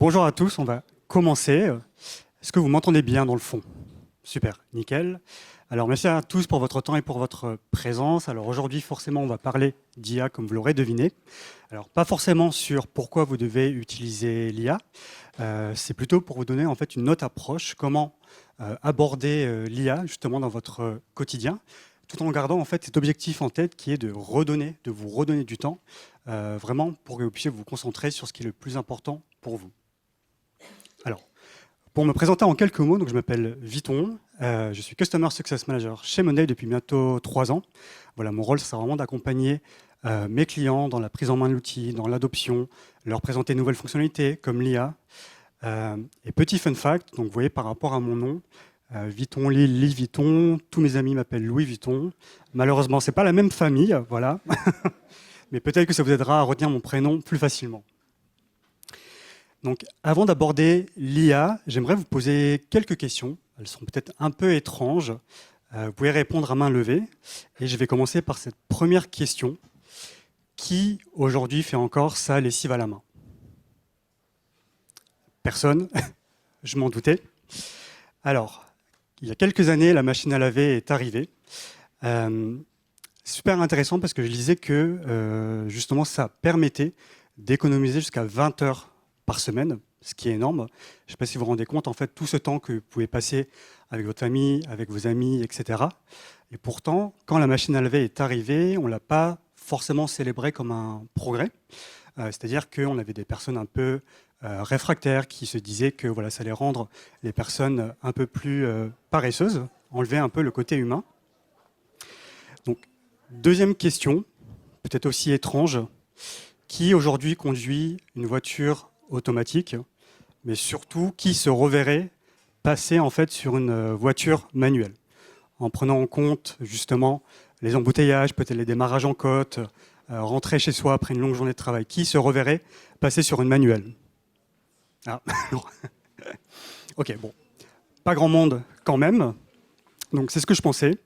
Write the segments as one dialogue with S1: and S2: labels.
S1: Bonjour à tous, on va commencer. Est-ce que vous m'entendez bien dans le fond? Super, nickel. Alors merci à tous pour votre temps et pour votre présence. Alors aujourd'hui, forcément, on va parler d'IA, comme vous l'aurez deviné. Alors pas forcément sur pourquoi vous devez utiliser l'IA, c'est plutôt pour vous donner en fait une autre approche, comment aborder l'IA justement dans votre quotidien, tout en gardant en fait cet objectif en tête qui est de vous redonner du temps, vraiment pour que vous puissiez vous concentrer sur ce qui est le plus important pour vous. Alors, pour me présenter en quelques mots, donc je m'appelle Viton, je suis Customer Success Manager chez Monday depuis bientôt 3 ans. Voilà, mon rôle, c'est vraiment d'accompagner mes clients dans la prise en main de l'outil, dans l'adoption, leur présenter de nouvelles fonctionnalités comme l'IA. Et petit fun fact, donc vous voyez par rapport à mon nom, Vuitton, Louis Vuitton, tous mes amis m'appellent Louis Vuitton. Malheureusement, c'est pas la même famille, voilà. Mais peut-être que ça vous aidera à retenir mon prénom plus facilement. Donc, avant d'aborder l'IA, j'aimerais vous poser quelques questions. Elles sont peut-être un peu étranges. Vous pouvez répondre à main levée. Et je vais commencer par cette première question. Qui, aujourd'hui, fait encore sa lessive à la main? Personne. Je m'en doutais. Alors, il y a quelques années, la machine à laver est arrivée. Super intéressant parce que je disais que, justement, ça permettait d'économiser jusqu'à 20 heures par semaine, ce qui est énorme. Je ne sais pas si vous vous rendez compte, en fait, tout ce temps que vous pouvez passer avec votre famille, avec vos amis, etc. Et pourtant, quand la machine à laver est arrivée, on ne l'a pas forcément célébré comme un progrès. C'est-à-dire qu'on avait des personnes un peu réfractaires qui se disaient que voilà, ça allait rendre les personnes un peu plus paresseuses, enlever un peu le côté humain. Donc, deuxième question, peut-être aussi étrange, qui aujourd'hui conduit une voiture automatique, mais surtout qui se reverrait passer en fait sur une voiture manuelle, en prenant en compte justement les embouteillages, peut-être les démarrages en côte, rentrer chez soi après une longue journée de travail, qui se reverrait passer sur une manuelle? Ah, non. Ok, bon, pas grand monde quand même, donc c'est ce que je pensais.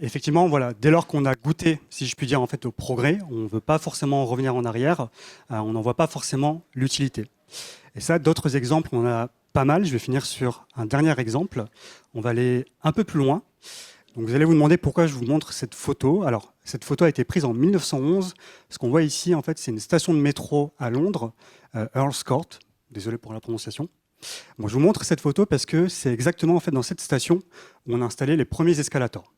S1: Effectivement, voilà, dès lors qu'on a goûté, si je puis dire, en fait, au progrès, on ne veut pas forcément revenir en arrière, on n'en voit pas forcément l'utilité. Et ça, d'autres exemples, on en a pas mal. Je vais finir sur un dernier exemple. On va aller un peu plus loin. Donc, vous allez vous demander pourquoi je vous montre cette photo. Alors, cette photo a été prise en 1911. Ce qu'on voit ici, en fait, c'est une station de métro à Londres, Earl's Court. Désolé pour la prononciation. Bon, je vous montre cette photo parce que c'est exactement en fait, dans cette station où on a installé les premiers escalators.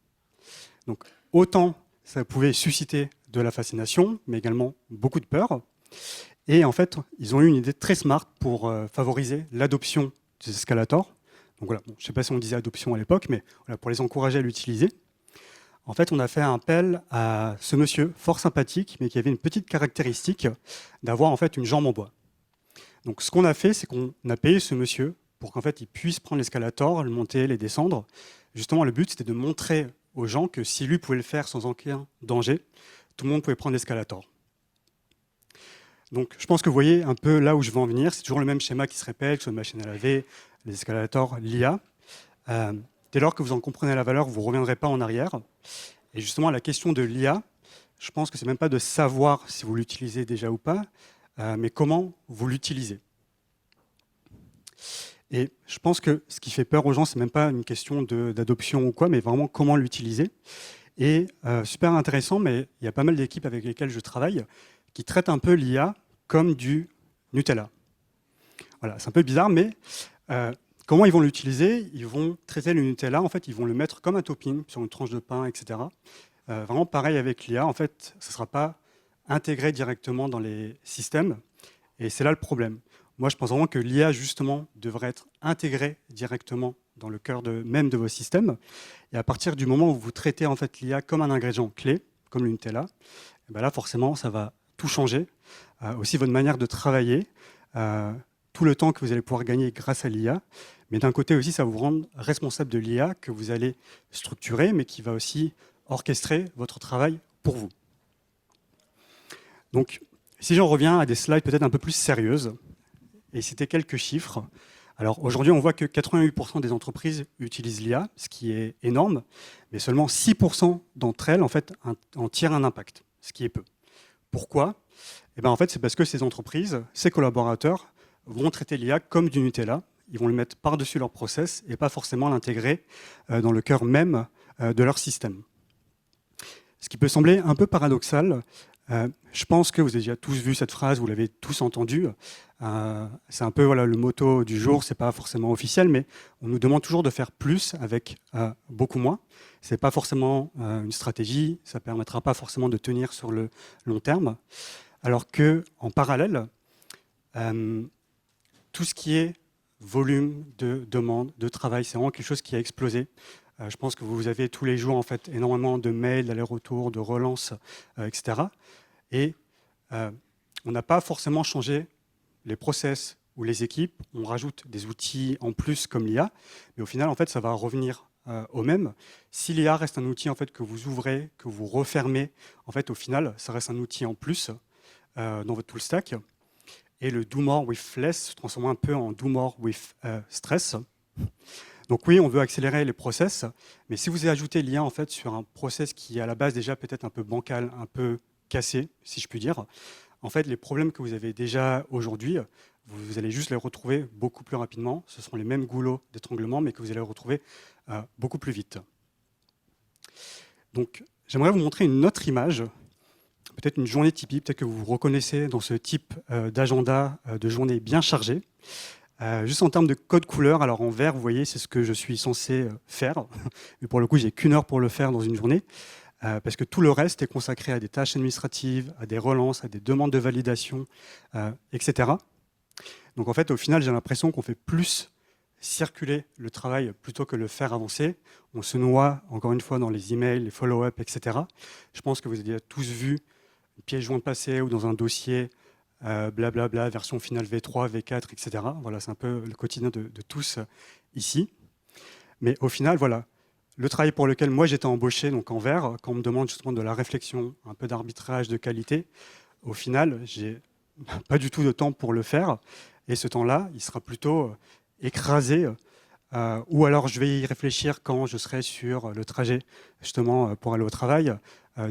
S1: Donc, autant ça pouvait susciter de la fascination, mais également beaucoup de peur. Et en fait, ils ont eu une idée très smart pour favoriser l'adoption des escalators. Donc voilà, bon, je ne sais pas si on disait adoption à l'époque, mais voilà, pour les encourager à l'utiliser. En fait, on a fait un appel à ce monsieur fort sympathique, mais qui avait une petite caractéristique d'avoir en fait une jambe en bois. Donc, ce qu'on a fait, c'est qu'on a payé ce monsieur pour qu'en fait, il puisse prendre l'escalator, le monter, les descendre. Justement, le but, c'était de montrer aux gens que si lui pouvait le faire sans aucun danger, tout le monde pouvait prendre l'escalator. Donc je pense que vous voyez un peu là où je veux en venir. C'est toujours le même schéma qui se répète, que ce soit une machine à laver, les escalators, l'IA. Dès lors que vous en comprenez la valeur, vous ne reviendrez pas en arrière. Et justement, la question de l'IA, je pense que ce n'est même pas de savoir si vous l'utilisez déjà ou pas, mais comment vous l'utilisez. Et je pense que ce qui fait peur aux gens, ce n'est même pas une question d'adoption ou quoi, mais vraiment comment l'utiliser. Et super intéressant, mais il y a pas mal d'équipes avec lesquelles je travaille qui traitent un peu l'IA comme du Nutella. Voilà, c'est un peu bizarre, mais comment ils vont l'utiliser? Ils vont traiter le Nutella, en fait, ils vont le mettre comme un topping sur une tranche de pain, etc. Vraiment pareil avec l'IA, en fait, ce ne sera pas intégré directement dans les systèmes, et c'est là le problème. Moi, je pense vraiment que l'IA, justement, devrait être intégrée directement dans le cœur même de vos systèmes. Et à partir du moment où vous traitez en fait, l'IA comme un ingrédient clé, comme le Nutella, et bien là, forcément, ça va tout changer. Aussi, votre manière de travailler, tout le temps que vous allez pouvoir gagner grâce à l'IA. Mais d'un côté aussi, ça va vous rendre responsable de l'IA que vous allez structurer, mais qui va aussi orchestrer votre travail pour vous. Donc, si j'en reviens à des slides peut-être un peu plus sérieuses, et c'était quelques chiffres. Alors aujourd'hui, on voit que 88% des entreprises utilisent l'IA, ce qui est énorme, mais seulement 6% d'entre elles en fait, en tirent un impact, ce qui est peu. Pourquoi? Eh bien, en fait, c'est parce que ces entreprises, ces collaborateurs, vont traiter l'IA comme du Nutella. Ils vont le mettre par-dessus leur process et pas forcément l'intégrer dans le cœur même de leur système. Ce qui peut sembler un peu paradoxal, je pense que vous avez déjà tous vu cette phrase, vous l'avez tous entendue. C'est un peu voilà, le motto du jour, c'est pas forcément officiel, mais on nous demande toujours de faire plus avec beaucoup moins. C'est pas forcément une stratégie, ça permettra pas forcément de tenir sur le long terme. Alors que en parallèle, tout ce qui est volume de demande, de travail, c'est vraiment quelque chose qui a explosé. Je pense que vous avez tous les jours en fait énormément de mails, d'allers-retours, de relances, etc. Et on n'a pas forcément changé les process ou les équipes. On rajoute des outils en plus comme l'IA, mais au final, en fait, ça va revenir au même. Si l'IA reste un outil en fait que vous ouvrez, que vous refermez, en fait, au final, ça reste un outil en plus dans votre tool stack. Et le do more with less se transforme un peu en do more with stress. Donc oui, on veut accélérer les process, mais si vous ajoutez l'IA en fait sur un process qui est à la base déjà peut-être un peu bancal, un peu cassé, si je puis dire, en fait, les problèmes que vous avez déjà aujourd'hui, vous allez juste les retrouver beaucoup plus rapidement. Ce seront les mêmes goulots d'étranglement, mais que vous allez retrouver beaucoup plus vite. Donc, j'aimerais vous montrer une autre image, peut-être une journée typique, peut-être que vous vous reconnaissez dans ce type d'agenda de journée bien chargée. Juste en termes de code couleur, alors en vert, vous voyez, c'est ce que je suis censé faire. Mais pour le coup, j'ai qu'1 heure pour le faire dans une journée, parce que tout le reste est consacré à des tâches administratives, à des relances, à des demandes de validation, etc. Donc en fait, au final, j'ai l'impression qu'on fait plus circuler le travail plutôt que le faire avancer. On se noie, encore une fois, dans les emails, les follow-up, etc. Je pense que vous avez tous vu une pièce jointe passée ou dans un dossier, blablabla, version finale V3, V4, etc. Voilà, c'est un peu le quotidien de tous ici. Mais au final, voilà, le travail pour lequel moi j'étais embauché, donc en vert, quand on me demande justement de la réflexion, un peu d'arbitrage, de qualité, au final, j'ai pas du tout de temps pour le faire. Et ce temps-là, il sera plutôt écrasé. Ou alors je vais y réfléchir quand je serai sur le trajet justement pour aller au travail,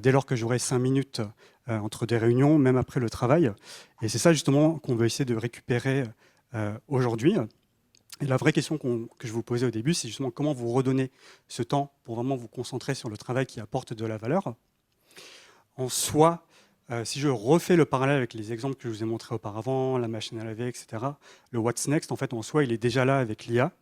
S1: dès lors que j'aurai 5 minutes entre des réunions, même après le travail. Et c'est ça justement qu'on veut essayer de récupérer aujourd'hui. Et la vraie question que je vous posais au début, c'est justement comment vous redonner ce temps pour vraiment vous concentrer sur le travail qui apporte de la valeur. En soi, si je refais le parallèle avec les exemples que je vous ai montrés auparavant, la machine à laver, etc., le What's Next, en fait, en soi, il est déjà là avec l'IA.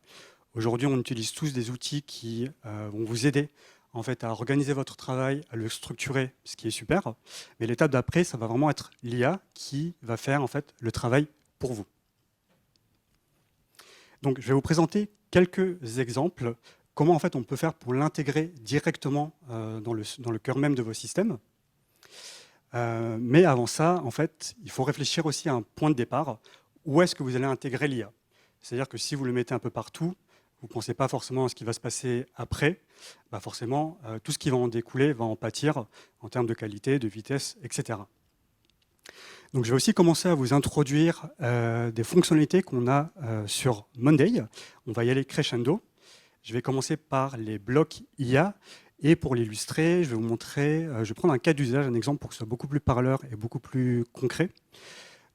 S1: Aujourd'hui, on utilise tous des outils qui vont vous aider en fait, à organiser votre travail, à le structurer, ce qui est super. Mais l'étape d'après, ça va vraiment être l'IA qui va faire en fait, le travail pour vous. Donc, je vais vous présenter quelques exemples, comment en fait, on peut faire pour l'intégrer directement dans le cœur même de vos systèmes. Mais avant ça, en fait, il faut réfléchir aussi à un point de départ. Où est-ce que vous allez intégrer l'IA? C'est-à-dire que si vous le mettez un peu partout, vous ne pensez pas forcément à ce qui va se passer après, bah forcément, tout ce qui va en découler va en pâtir en termes de qualité, de vitesse, etc. Donc, je vais aussi commencer à vous introduire des fonctionnalités qu'on a sur Monday. On va y aller crescendo. Je vais commencer par les blocs IA. Et pour l'illustrer, je vais vous montrer, je vais prendre un cas d'usage, un exemple pour que ce soit beaucoup plus parleur et beaucoup plus concret.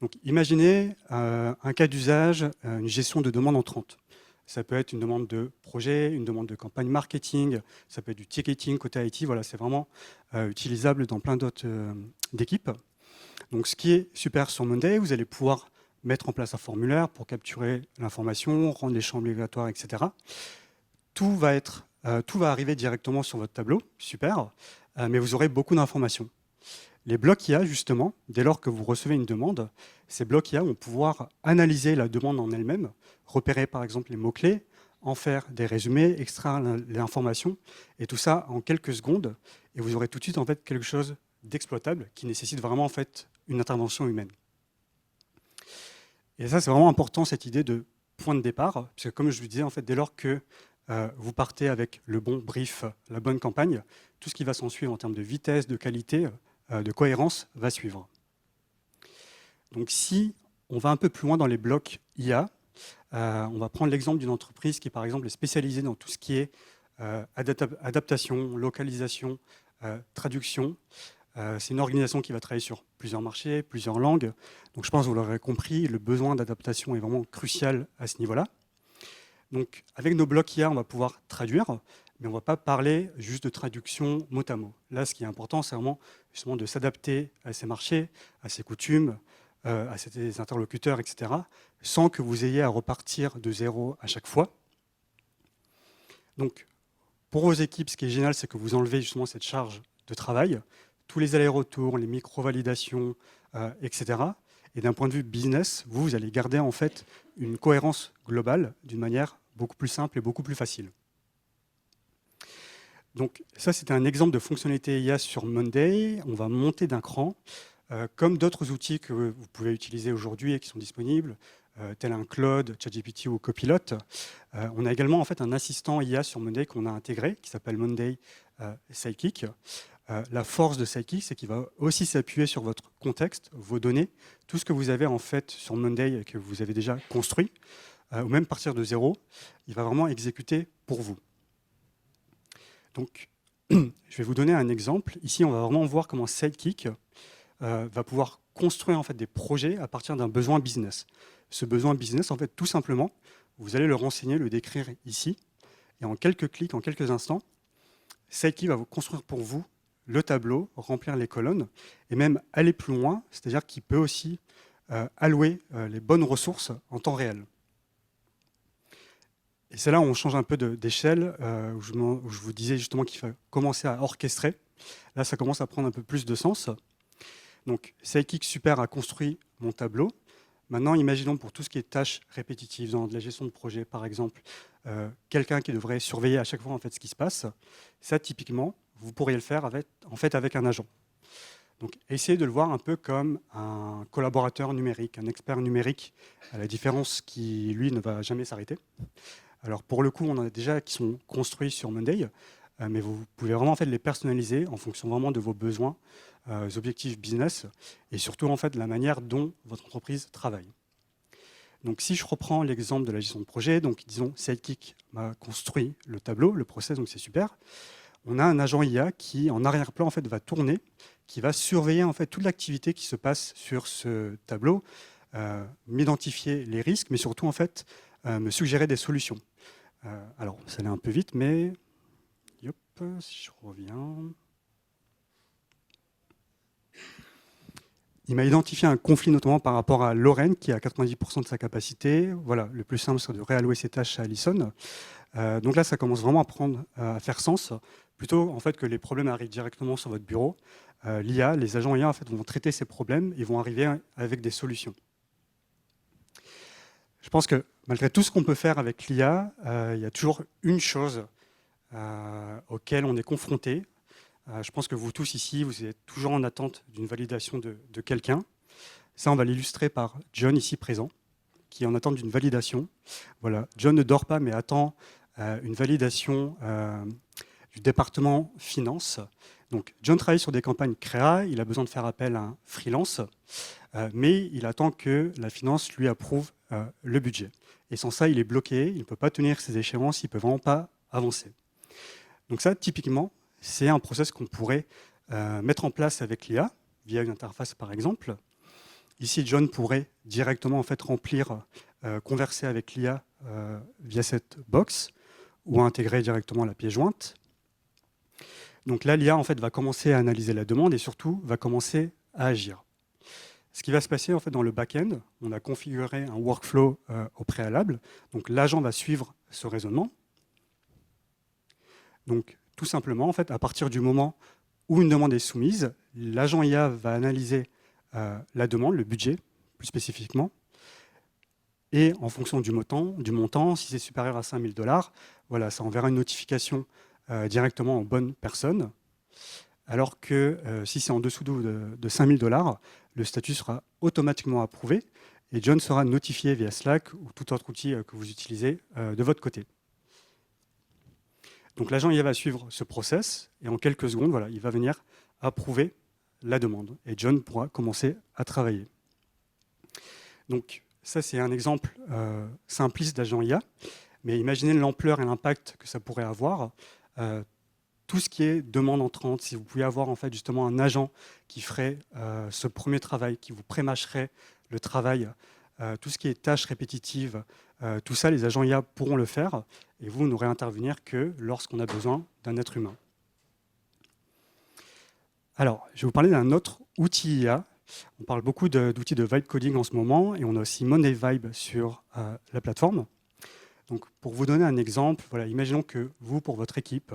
S1: Donc, imaginez un cas d'usage, une gestion de demande entrante. Ça peut être une demande de projet, une demande de campagne marketing, ça peut être du ticketing côté IT. Voilà, c'est vraiment utilisable dans plein d'autres d'équipes. Donc, ce qui est super sur Monday, vous allez pouvoir mettre en place un formulaire pour capturer l'information, rendre les champs obligatoires, etc. Tout va arriver directement sur votre tableau, super, mais vous aurez beaucoup d'informations. Les blocs IA, justement, dès lors que vous recevez une demande, ces blocs IA vont pouvoir analyser la demande en elle-même, repérer par exemple les mots-clés, en faire des résumés, extraire l'information, et tout ça en quelques secondes, et vous aurez tout de suite en fait quelque chose d'exploitable qui nécessite vraiment en fait une intervention humaine. Et ça, c'est vraiment important, cette idée de point de départ, parce que comme je vous disais, en fait, dès lors que vous partez avec le bon brief, la bonne campagne, tout ce qui va s'en suivre en termes de vitesse, de qualité, de cohérence va suivre. Donc si on va un peu plus loin dans les blocs IA, on va prendre l'exemple d'une entreprise qui par exemple est spécialisée dans tout ce qui est adaptation, localisation, traduction. C'est une organisation qui va travailler sur plusieurs marchés, plusieurs langues. Donc je pense que vous l'aurez compris, le besoin d'adaptation est vraiment crucial à ce niveau-là. Donc avec nos blocs IA, on va pouvoir traduire, mais on ne va pas parler juste de traduction mot à mot. Là, ce qui est important, c'est vraiment justement de s'adapter à ces marchés, à ces coutumes, à ces interlocuteurs, etc., sans que vous ayez à repartir de zéro à chaque fois. Donc, pour vos équipes, ce qui est génial, c'est que vous enlevez justement cette charge de travail, tous les allers-retours, les micro-validations, etc. Et d'un point de vue business, vous allez garder en fait une cohérence globale d'une manière beaucoup plus simple et beaucoup plus facile. Donc ça, c'était un exemple de fonctionnalité IA sur Monday. On va monter d'un cran. Comme d'autres outils que vous pouvez utiliser aujourd'hui et qui sont disponibles, tel un Claude, ChatGPT ou Copilot, on a également en fait un assistant IA sur Monday qu'on a intégré, qui s'appelle Monday Sidekick. La force de Sidekick, c'est qu'il va aussi s'appuyer sur votre contexte, vos données, tout ce que vous avez en fait sur Monday et que vous avez déjà construit, ou même partir de zéro, il va vraiment exécuter pour vous. Donc, je vais vous donner un exemple. Ici, on va vraiment voir comment Sidekick va pouvoir construire en fait des projets à partir d'un besoin business. Ce besoin business, en fait, tout simplement, vous allez le renseigner, le décrire ici, et en quelques clics, en quelques instants, Sidekick va vous construire pour vous le tableau, remplir les colonnes, et même aller plus loin, c'est-à-dire qu'il peut aussi allouer les bonnes ressources en temps réel. Et c'est là où on change un peu d'échelle, où je vous disais justement qu'il faut commencer à orchestrer. Là, ça commence à prendre un peu plus de sens. Donc, Sidekick Super a construit mon tableau. Maintenant, imaginons pour tout ce qui est tâches répétitives, dans de la gestion de projet, par exemple, quelqu'un qui devrait surveiller à chaque fois en fait, ce qui se passe. Ça, typiquement, vous pourriez le faire avec un agent. Donc, essayez de le voir un peu comme un collaborateur numérique, un expert numérique, à la différence qui, lui, ne va jamais s'arrêter. Alors, pour le coup, on en a déjà qui sont construits sur Monday, mais vous pouvez vraiment en fait, les personnaliser en fonction vraiment de vos besoins, objectifs business, et surtout en fait, la manière dont votre entreprise travaille. Donc, si je reprends l'exemple de la gestion de projet, donc disons, Sidekick m'a construit le tableau, le process, donc c'est super. On a un agent IA qui, en arrière-plan, en fait, va tourner, qui va surveiller en fait, toute l'activité qui se passe sur ce tableau, m'identifier les risques, mais surtout en fait, me suggérer des solutions. Alors, ça allait un peu vite, mais yop, si je reviens. Il m'a identifié un conflit notamment par rapport à Lorraine, qui a 90% de sa capacité. Voilà, le plus simple, c'est de réallouer ses tâches à Alison. Donc là, ça commence vraiment à faire sens, plutôt en fait que les problèmes arrivent directement sur votre bureau. L'IA, les agents IA en fait, vont traiter ces problèmes et vont arriver avec des solutions. Je pense que malgré tout ce qu'on peut faire avec l'IA, il y a toujours une chose auquel on est confronté. Je pense que vous tous ici, vous êtes toujours en attente d'une validation de quelqu'un. Ça, on va l'illustrer par John ici présent, qui est en attente d'une validation. Voilà, John ne dort pas, mais attend une validation du département finance. Donc, John travaille sur des campagnes créa, il a besoin de faire appel à un freelance, mais il attend que la finance lui approuve le budget. Et sans ça, il est bloqué, il ne peut pas tenir ses échéances, il ne peut vraiment pas avancer. Donc ça, typiquement, c'est un process qu'on pourrait mettre en place avec l'IA, via une interface par exemple. Ici, John pourrait directement en fait, remplir, converser avec l'IA via cette box, ou intégrer directement la pièce jointe. Donc là, l'IA en fait, va commencer à analyser la demande et surtout va commencer à agir. Ce qui va se passer en fait, dans le back-end, on a configuré un workflow au préalable. Donc l'agent va suivre ce raisonnement. Donc tout simplement, en fait, à partir du moment où une demande est soumise, l'agent IA va analyser la demande, le budget plus spécifiquement, et en fonction du montant, si c'est supérieur à 5 000 $, voilà, ça enverra une notification directement aux bonnes personnes, alors que si c'est en dessous de 5 000 $, le statut sera automatiquement approuvé et John sera notifié via Slack ou tout autre outil que vous utilisez de votre côté. Donc l'agent IA va suivre ce process et en quelques secondes, voilà, il va venir approuver la demande et John pourra commencer à travailler. Donc ça, c'est un exemple simpliste d'agent IA, mais imaginez l'ampleur et l'impact que ça pourrait avoir. tout ce qui est demande entrante, si vous pouvez avoir en fait justement un agent qui ferait ce premier travail, qui vous pré-mâcherait le travail, tout ce qui est tâches répétitives, tout ça, les agents IA pourront le faire et vous n'aurez à intervenir que lorsqu'on a besoin d'un être humain. Alors, je vais vous parler d'un autre outil IA. On parle beaucoup d'outils de vibe coding en ce moment et on a aussi Monday Vibe sur la plateforme. Donc, pour vous donner un exemple, voilà, imaginons que vous, pour votre équipe,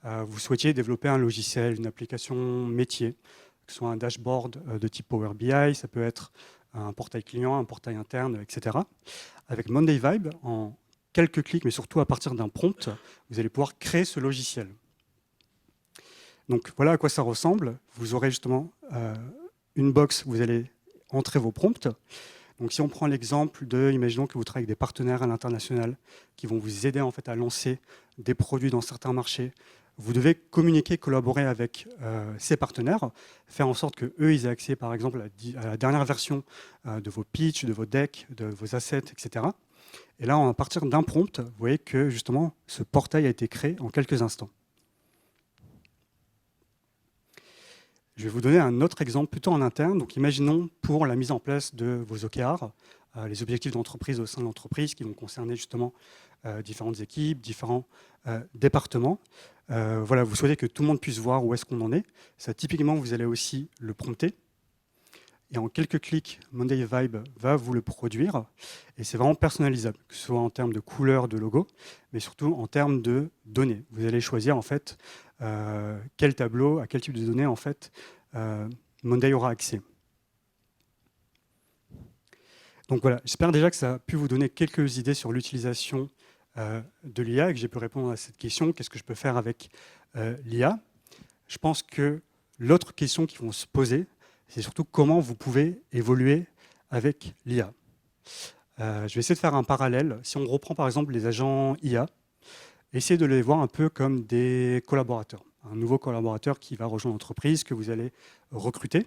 S1: vous souhaitiez développer un logiciel, une application métier, que ce soit un dashboard de type Power BI, ça peut être un portail client, un portail interne, etc. Avec Monday Vibe, en quelques clics, mais surtout à partir d'un prompt, vous allez pouvoir créer ce logiciel. Donc voilà à quoi ça ressemble. Vous aurez justement une box où vous allez entrer vos prompts. Donc si on prend l'exemple de, imaginons que vous travaillez avec des partenaires à l'international qui vont vous aider en fait à lancer des produits dans certains marchés. Vous devez communiquer, collaborer avec ces partenaires, faire en sorte qu'eux, ils aient accès par exemple à la dernière version de vos pitchs, de vos decks, de vos assets, etc. Et là, à partir d'un prompt, vous voyez que justement ce portail a été créé en quelques instants. Je vais vous donner un autre exemple plutôt en interne. Donc, imaginons pour la mise en place de vos OKR, les objectifs d'entreprise au sein de l'entreprise qui vont concerner justement différentes équipes, différents départements. Voilà, vous souhaitez que tout le monde puisse voir où est-ce qu'on en est. Ça, typiquement, vous allez aussi le prompter. Et en quelques clics, Monday Vibe va vous le produire. Et c'est vraiment personnalisable, que ce soit en termes de couleur, de logo, mais surtout en termes de données. Vous allez choisir en fait quel tableau, à quel type de données en fait Monday aura accès. Donc voilà, j'espère déjà que ça a pu vous donner quelques idées sur l'utilisation de l'IA et que j'ai pu répondre à cette question, qu'est-ce que je peux faire avec l'IA. Je pense que l'autre question qu'ils vont se poser, c'est surtout comment vous pouvez évoluer avec l'IA. Je vais essayer de faire un parallèle. Si on reprend par exemple les agents IA, essayez de les voir un peu comme des collaborateurs. Un nouveau collaborateur qui va rejoindre l'entreprise, que vous allez recruter.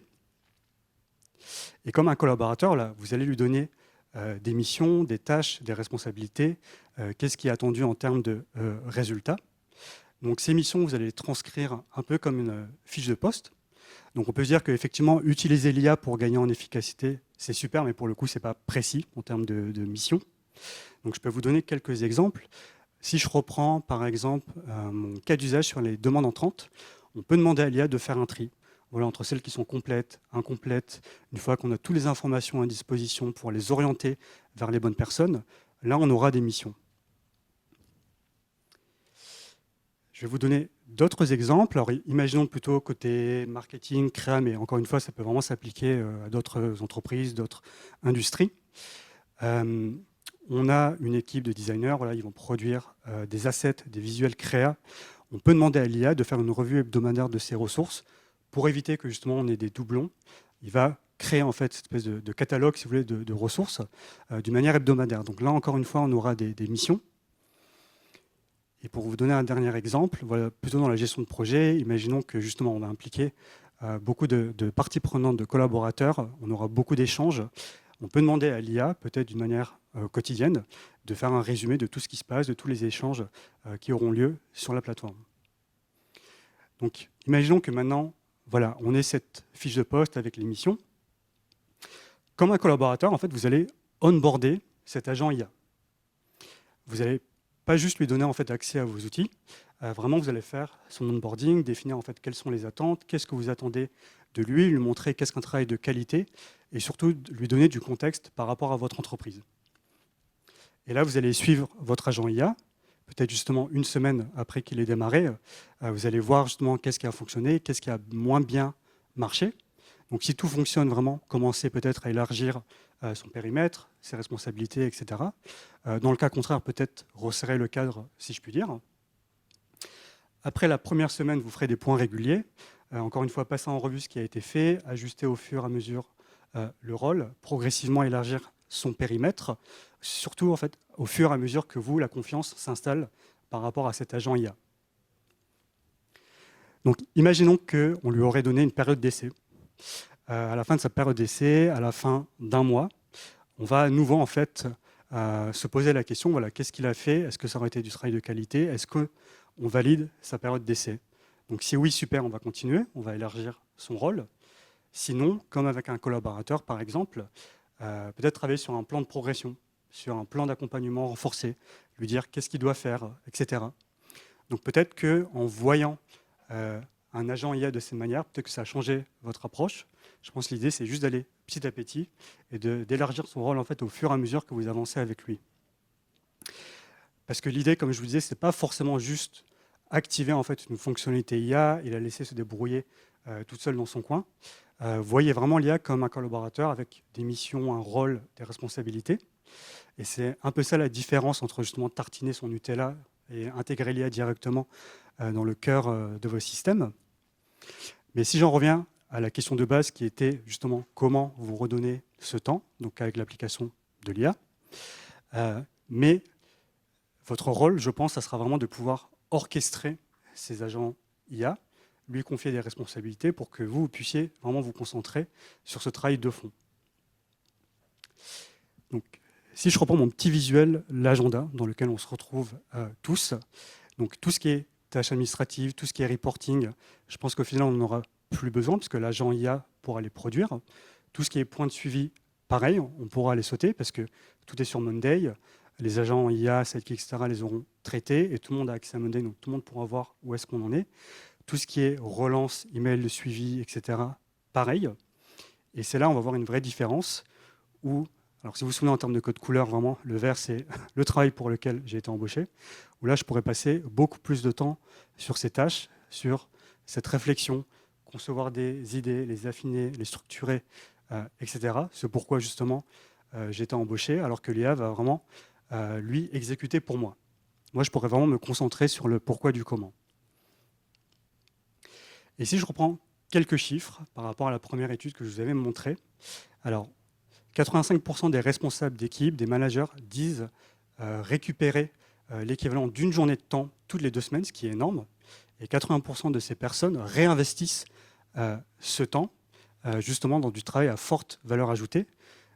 S1: Et comme un collaborateur, là, vous allez lui donner des missions, des tâches, des responsabilités, qu'est-ce qui est attendu en termes de résultats. Donc ces missions, vous allez les transcrire un peu comme une fiche de poste. Donc on peut se dire qu'effectivement, utiliser l'IA pour gagner en efficacité, c'est super, mais pour le coup, ce n'est pas précis en termes de mission. Donc je peux vous donner quelques exemples. Si je reprends par exemple mon cas d'usage sur les demandes entrantes, on peut demander à l'IA de faire un tri. Voilà, entre celles qui sont complètes, incomplètes, une fois qu'on a toutes les informations à disposition pour les orienter vers les bonnes personnes, là on aura des missions. Je vais vous donner d'autres exemples. Alors, imaginons plutôt côté marketing, créa, mais encore une fois, ça peut vraiment s'appliquer à d'autres entreprises, d'autres industries. On a une équipe de designers, voilà, ils vont produire des assets, des visuels créa. On peut demander à l'IA de faire une revue hebdomadaire de ces ressources pour éviter que justement on ait des doublons. Il va créer en fait cette espèce de catalogue, si vous voulez, de ressources d'une manière hebdomadaire. Donc là, encore une fois, on aura des missions. Et pour vous donner un dernier exemple, voilà, plutôt dans la gestion de projet, imaginons que justement on va impliquer beaucoup de parties prenantes, de collaborateurs, on aura beaucoup d'échanges. On peut demander à l'IA, peut-être d'une manière quotidienne, de faire un résumé de tout ce qui se passe, de tous les échanges qui auront lieu sur la plateforme. Donc imaginons que maintenant, voilà, on ait cette fiche de poste avec les missions. Comme un collaborateur, en fait, vous allez onboarder cet agent IA. Vous allez pas juste lui donner en fait accès à vos outils, vraiment vous allez faire son onboarding, définir en fait quelles sont les attentes, qu'est-ce que vous attendez de lui montrer qu'est-ce qu'un travail de qualité et surtout lui donner du contexte par rapport à votre entreprise. Et là vous allez suivre votre agent IA, peut-être justement une semaine après qu'il ait démarré, vous allez voir justement qu'est-ce qui a fonctionné, qu'est-ce qui a moins bien marché. Donc si tout fonctionne vraiment, commencez peut-être à élargir son périmètre, ses responsabilités, etc. Dans le cas contraire, peut-être resserrer le cadre, si je puis dire. Après la première semaine, vous ferez des points réguliers. Encore une fois, passer en revue ce qui a été fait, ajuster au fur et à mesure le rôle, progressivement élargir son périmètre, surtout en fait, au fur et à mesure que vous, la confiance s'installe par rapport à cet agent IA. Donc, imaginons qu'on lui aurait donné une période d'essai. À la fin de sa période d'essai, à la fin d'un mois, on va à nouveau en fait se poser la question, voilà, qu'est-ce qu'il a fait? Est-ce que ça aurait été du travail de qualité? Est-ce qu'on valide sa période d'essai? Donc si oui, super, on va continuer, on va élargir son rôle. Sinon, comme avec un collaborateur par exemple, peut-être travailler sur un plan de progression, sur un plan d'accompagnement renforcé, lui dire qu'est-ce qu'il doit faire, etc. Donc peut-être qu'en voyant un agent IA de cette manière, peut-être que ça a changé votre approche. Je pense que l'idée, c'est juste d'aller petit à petit et d'élargir son rôle en fait, au fur et à mesure que vous avancez avec lui. Parce que l'idée, comme je vous disais, ce n'est pas forcément juste activer en fait, une fonctionnalité IA et la laisser se débrouiller toute seule dans son coin. Voyez vraiment l'IA comme un collaborateur avec des missions, un rôle, des responsabilités. Et c'est un peu ça la différence entre justement tartiner son Nutella et intégrer l'IA directement dans le cœur de vos systèmes. Mais si j'en reviens à la question de base qui était justement comment vous redonner ce temps, donc avec l'application de l'IA, mais votre rôle, je pense, ça sera vraiment de pouvoir orchestrer ces agents IA, lui confier des responsabilités pour que vous puissiez vraiment vous concentrer sur ce travail de fond. Donc, si je reprends mon petit visuel, l'agenda dans lequel on se retrouve tous, donc tout ce qui est tâches administratives, tout ce qui est reporting, je pense qu'au final, on n'en aura plus besoin parce que l'agent IA pourra les produire. Tout ce qui est points de suivi, pareil, on pourra les sauter parce que tout est sur Monday. Les agents IA, Sidekick, etc., les auront traités et tout le monde a accès à Monday, donc tout le monde pourra voir où est-ce qu'on en est. Tout ce qui est relance, email de suivi, etc., pareil. Et c'est là on va voir une vraie différence où, alors si vous vous souvenez en termes de code couleur, vraiment, le vert, c'est le travail pour lequel j'ai été embauché, où là, je pourrais passer beaucoup plus de temps sur ces tâches, sur cette réflexion, concevoir des idées, les affiner, les structurer, etc. C'est pourquoi, justement, j'ai été embauché, alors que l'IA va vraiment, lui, exécuter pour moi. Moi, je pourrais vraiment me concentrer sur le pourquoi du comment. Et si je reprends quelques chiffres par rapport à la première étude que je vous avais montrée, alors, 85% des responsables d'équipe, des managers, disent récupérer l'équivalent d'une journée de temps toutes les 2 semaines, ce qui est énorme. Et 80% de ces personnes réinvestissent ce temps justement dans du travail à forte valeur ajoutée.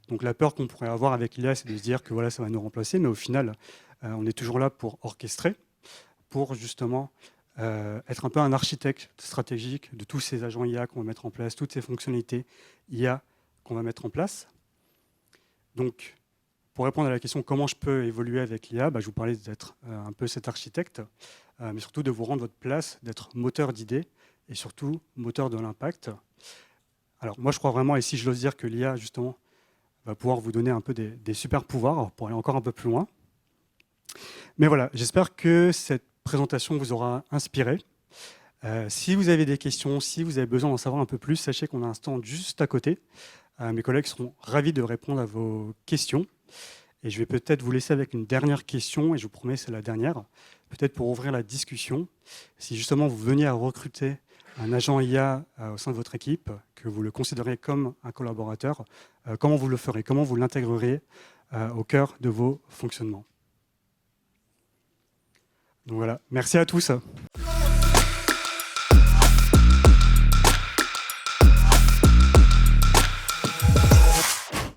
S1: Donc la peur qu'on pourrait avoir avec l'IA, c'est de se dire que voilà, ça va nous remplacer, mais au final, on est toujours là pour orchestrer, pour justement être un peu un architecte stratégique de tous ces agents IA qu'on va mettre en place, toutes ces fonctionnalités IA qu'on va mettre en place. Donc, pour répondre à la question comment je peux évoluer avec l'IA, je vous parlais d'être un peu cet architecte, mais surtout de vous rendre votre place, d'être moteur d'idées et surtout moteur de l'impact. Alors moi je crois vraiment, et si je l'ose dire, que l'IA justement va pouvoir vous donner un peu des super pouvoirs pour aller encore un peu plus loin. Mais voilà, j'espère que cette présentation vous aura inspiré. Si vous avez des questions, si vous avez besoin d'en savoir un peu plus, sachez qu'on a un stand juste à côté. Mes collègues seront ravis de répondre à vos questions. Et je vais peut-être vous laisser avec une dernière question, et je vous promets, c'est la dernière, peut-être pour ouvrir la discussion. Si justement vous veniez à recruter un agent IA au sein de votre équipe, que vous le considérez comme un collaborateur, comment vous le ferez, comment vous l'intégreriez au cœur de vos fonctionnements. Donc voilà, merci à tous.